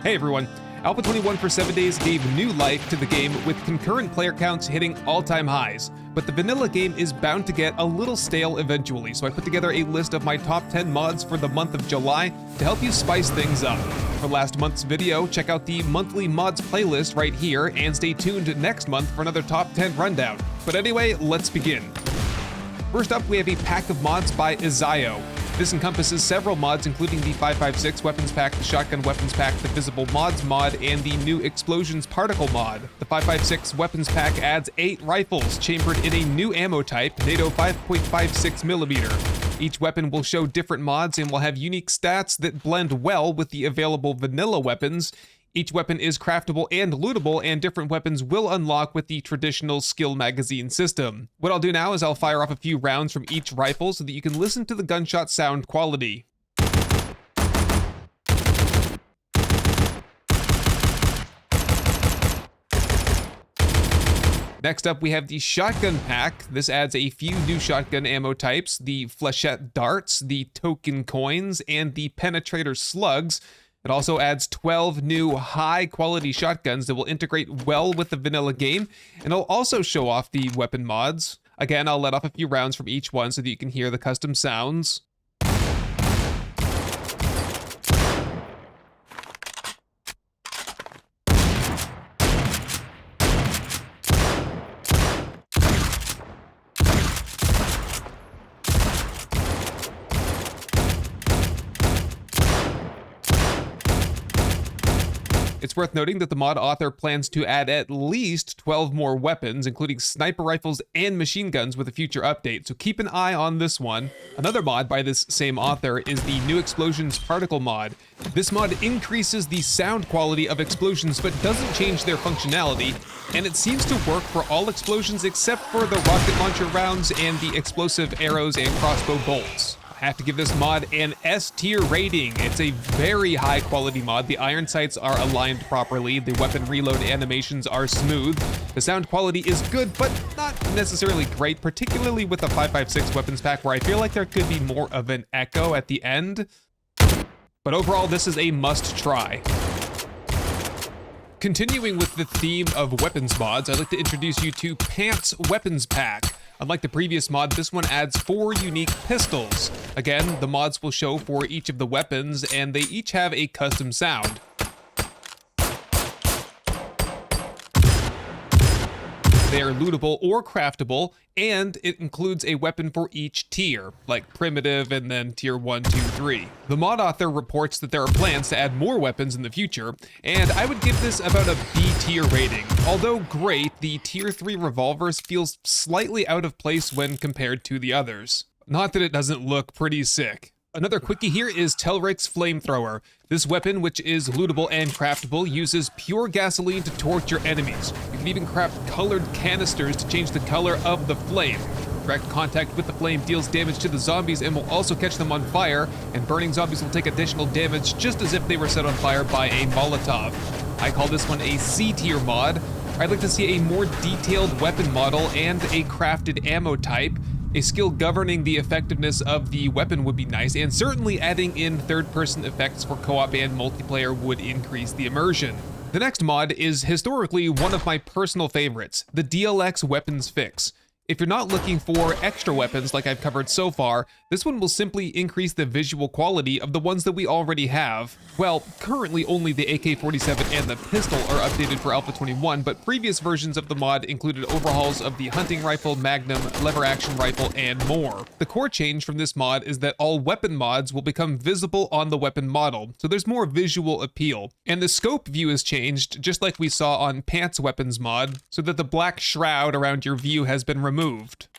Hey everyone, Alpha 21 for 7 days gave new life to the game with concurrent player counts hitting all-time highs, but the vanilla game is bound to get a little stale eventually, so I put together a list of my top 10 mods for the month of July to help you spice things up. For last month's video, check out the monthly mods playlist right here, and stay tuned next month for another top 10 rundown. But anyway, let's begin. First up, we have a pack of mods by Izio. This encompasses several mods, including the 5.56 weapons pack, the shotgun weapons pack, the visible mods mod, and the new explosions particle mod. The 5.56 weapons pack adds 8 rifles chambered in a new ammo type, NATO 5.56mm. Each weapon will show different mods and will have unique stats that blend well with the available vanilla weapons. Each weapon is craftable and lootable, and different weapons will unlock with the traditional skill magazine system. What I'll do now is I'll fire off a few rounds from each rifle so that you can listen to the gunshot sound quality. Next up, we have the shotgun pack. This adds a few new shotgun ammo types, the flechette darts, the token coins, and the penetrator slugs. It also adds 12 new high-quality shotguns that will integrate well with the vanilla game, and it'll also show off the weapon mods. Again, I'll let off a few rounds from each one so that you can hear the custom sounds. It's worth noting that the mod author plans to add at least 12 more weapons, including sniper rifles and machine guns with a future update, so keep an eye on this one. Another mod by this same author is the new explosions particle mod. This mod increases the sound quality of explosions but doesn't change their functionality, and it seems to work for all explosions except for the rocket launcher rounds and the explosive arrows and crossbow bolts. I have to give this mod an S tier rating. It's a very high quality mod. The iron sights are aligned properly. The weapon reload animations are smooth. The sound quality is good, but not necessarily great, particularly with the 5.56 weapons pack where I feel like there could be more of an echo at the end. But overall, this is a must try. Continuing with the theme of weapons mods, I'd like to introduce you to Pant's weapons pack. Unlike the previous mod, this one adds 4 unique pistols. Again, the mods will show for each of the weapons, and they each have a custom sound. They are lootable or craftable, and it includes a weapon for each tier, like primitive and then tier 1, 2, 3. The mod author reports that there are plans to add more weapons in the future, and I would give this about a B tier rating. Although great, the tier 3 revolvers feels slightly out of place when compared to the others. Not that it doesn't look pretty sick. Another quickie here is Telric's Flamethrower. This weapon, which is lootable and craftable, uses pure gasoline to torch your enemies. You can even craft colored canisters to change the color of the flame. Direct contact with the flame deals damage to the zombies and will also catch them on fire, and burning zombies will take additional damage just as if they were set on fire by a Molotov. I call this one a C tier mod. I'd like to see a more detailed weapon model and a crafted ammo type. A skill governing the effectiveness of the weapon would be nice, and certainly adding in third-person effects for co-op and multiplayer would increase the immersion. The next mod is historically one of my personal favorites, the DLX Weapons Fix. If you're not looking for extra weapons like I've covered so far, this one will simply increase the visual quality of the ones that we already have. Well, currently only the AK-47 and the pistol are updated for Alpha 21, but previous versions of the mod included overhauls of the hunting rifle, magnum, lever action rifle, and more. The core change from this mod is that all weapon mods will become visible on the weapon model, so there's more visual appeal. And the scope view is changed, just like we saw on Pant's weapons mod, so that the black shroud around your view has been removed.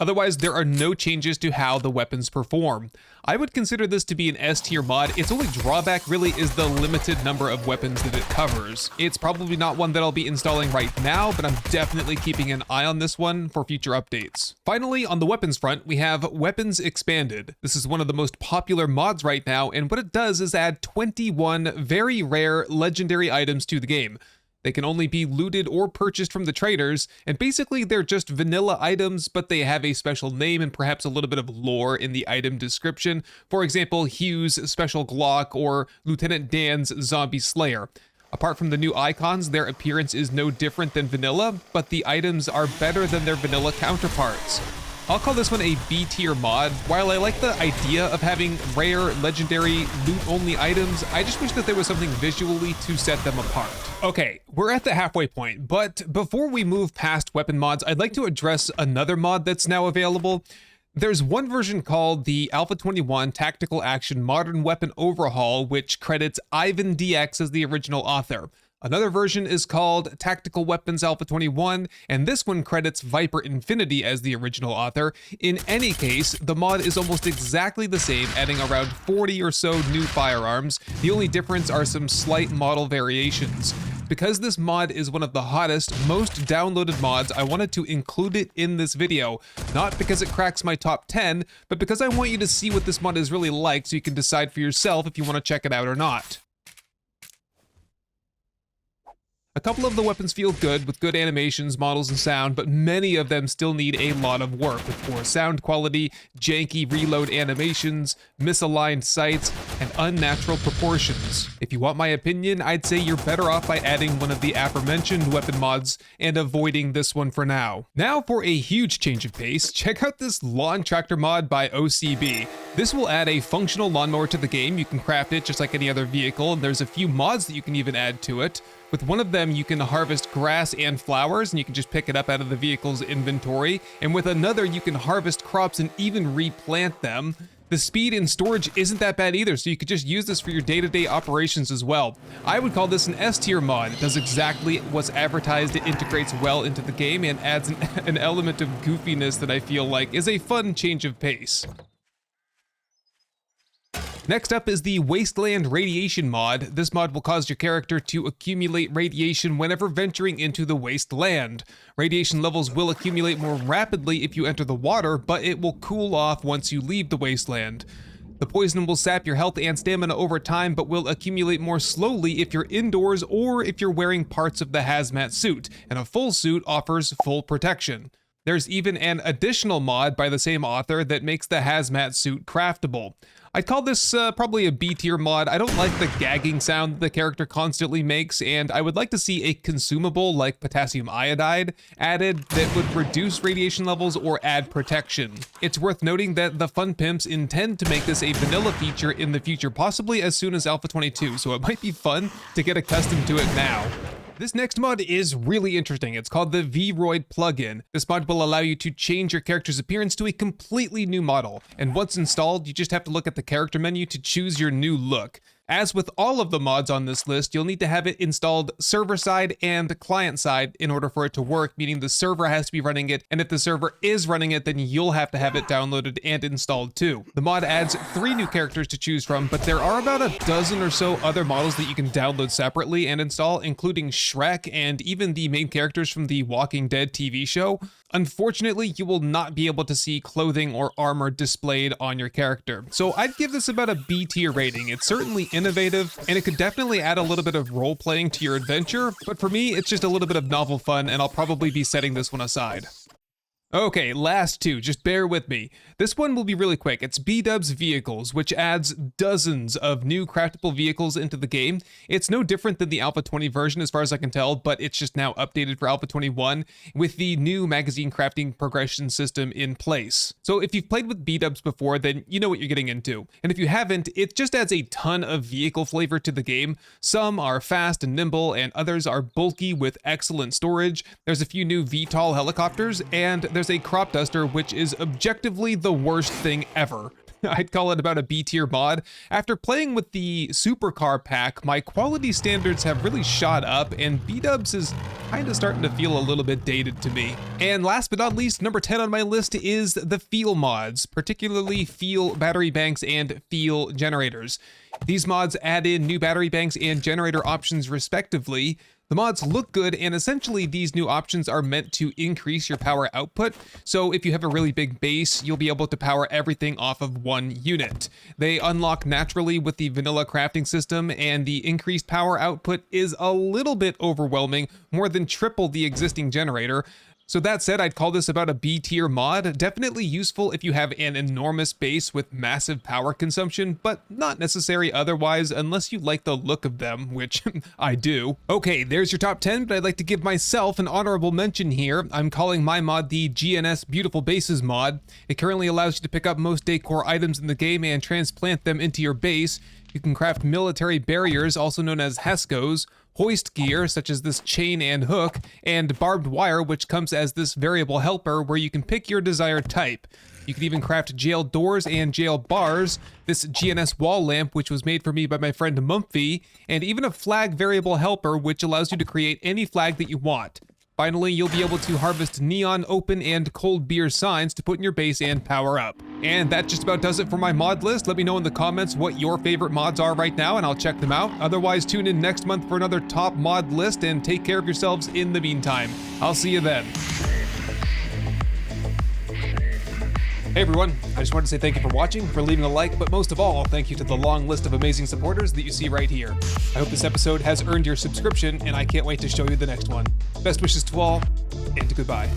Otherwise, there are no changes to how the weapons perform. I would consider this to be an S tier mod. Its only drawback really is the limited number of weapons that it covers. It's probably not one that I'll be installing right now, but I'm definitely keeping an eye on this one for future updates. Finally, on the weapons front, we have Weapons Expanded. This is one of the most popular mods right now, and what it does is add 21 very rare legendary items to the game. They can only be looted or purchased from the traders, and basically they're just vanilla items, but they have a special name and perhaps a little bit of lore in the item description. For example, Hugh's Special Glock or Lieutenant Dan's Zombie Slayer. Apart from the new icons, their appearance is no different than vanilla, but the items are better than their vanilla counterparts. I'll call this one a B tier mod. While I like the idea of having rare, legendary, loot-only items, I just wish that there was something visually to set them apart. Okay, we're at the halfway point, but before we move past weapon mods, I'd like to address another mod that's now available. There's one version called the Alpha 21 Tactical Action Modern Weapon Overhaul, which credits Ivan DX as the original author. Another version is called Tactical Weapons Alpha 21, and this one credits Viper Infinity as the original author. In any case, the mod is almost exactly the same, adding around 40 or so new firearms. The only difference are some slight model variations. Because this mod is one of the hottest, most downloaded mods, I wanted to include it in this video. Not because it cracks my top 10, but because I want you to see what this mod is really like so you can decide for yourself if you want to check it out or not. A couple of the weapons feel good, with good animations, models, and sound, but many of them still need a lot of work, with poor sound quality, janky reload animations, misaligned sights, and unnatural proportions. If you want my opinion, I'd say you're better off by adding one of the aforementioned weapon mods and avoiding this one for now. Now for a huge change of pace, check out this lawn tractor mod by OCB. This will add a functional lawnmower to the game. You can craft it just like any other vehicle, and there's a few mods that you can even add to it. With one of them, you can harvest grass and flowers, and you can just pick it up out of the vehicle's inventory. And with another, you can harvest crops and even replant them. The speed and storage isn't that bad either, so you could just use this for your day-to-day operations as well. I would call this an S tier mod. It does exactly what's advertised. It integrates well into the game and adds an element of goofiness that I feel like is a fun change of pace. Next up is the Wasteland Radiation mod. This mod will cause your character to accumulate radiation whenever venturing into the wasteland. Radiation levels will accumulate more rapidly if you enter the water, but it will cool off once you leave the wasteland. The poison will sap your health and stamina over time, but will accumulate more slowly if you're indoors or if you're wearing parts of the hazmat suit, and a full suit offers full protection. There's even an additional mod by the same author that makes the hazmat suit craftable. I'd call this probably a B tier mod. I don't like the gagging sound that the character constantly makes, and I would like to see a consumable like potassium iodide added that would reduce radiation levels or add protection. It's worth noting that the Fun Pimps intend to make this a vanilla feature in the future, possibly as soon as Alpha 22, so it might be fun to get accustomed to it now. This next mod is really interesting. It's called the VRoid plugin. This mod will allow you to change your character's appearance to a completely new model, and once installed, you just have to look at the character menu to choose your new look. As with all of the mods on this list, you'll need to have it installed server-side and client-side in order for it to work, meaning the server has to be running it, and if the server is running it, then you'll have to have it downloaded and installed too. The mod adds 3 new characters to choose from, but there are about a dozen or so other models that you can download separately and install, including Shrek and even the main characters from the Walking Dead TV show. Unfortunately, you will not be able to see clothing or armor displayed on your character. So I'd give this about a B tier rating. It's certainly innovative, and it could definitely add a little bit of role-playing to your adventure, but for me, it's just a little bit of novel fun, and I'll probably be setting this one aside. Okay, last 2, just bear with me. This one will be really quick. It's Bdub's Vehicles, which adds dozens of new craftable vehicles into the game. It's no different than the Alpha 20 version as far as I can tell, but it's just now updated for Alpha 21 with the new magazine crafting progression system in place. So if you've played with Bdubs before, then you know what you're getting into. And if you haven't, it just adds a ton of vehicle flavor to the game. Some are fast and nimble, and others are bulky with excellent storage. There's a few new VTOL helicopters, and there's a crop duster, which is objectively the worst thing ever. I'd call it about a B tier mod. After playing with the supercar pack, my quality standards have really shot up, and Bdubs is kind of starting to feel a little bit dated to me. And last but not least, number 10 on my list is the Feel mods, particularly Feel battery banks and Feel generators. These mods add in new battery banks and generator options respectively. The mods look good, and essentially these new options are meant to increase your power output. So if you have a really big base, you'll be able to power everything off of one unit. They unlock naturally with the vanilla crafting system, and the increased power output is a little bit overwhelming, more than triple the existing generator. So that said, I'd call this about a B tier mod. Definitely useful if you have an enormous base with massive power consumption, but not necessary otherwise unless you like the look of them, which I do. Okay, there's your top 10, but I'd like to give myself an honorable mention here. I'm calling my mod the GNS Beautiful Bases mod. It currently allows you to pick up most decor items in the game and transplant them into your base. You can craft military barriers, also known as HESCOs, hoist gear, such as this chain and hook, and barbed wire, which comes as this variable helper where you can pick your desired type. You can even craft jail doors and jail bars, this GNS wall lamp, which was made for me by my friend Mumphy, and even a flag variable helper, which allows you to create any flag that you want. Finally, you'll be able to harvest neon, open, and cold beer signs to put in your base and power up. And that just about does it for my mod list. Let me know in the comments what your favorite mods are right now, and I'll check them out. Otherwise, tune in next month for another top mod list, and take care of yourselves in the meantime. I'll see you then. Hey everyone, I just wanted to say thank you for watching, for leaving a like, but most of all, thank you to the long list of amazing supporters that you see right here. I hope this episode has earned your subscription, and I can't wait to show you the next one. Best wishes to all, and goodbye.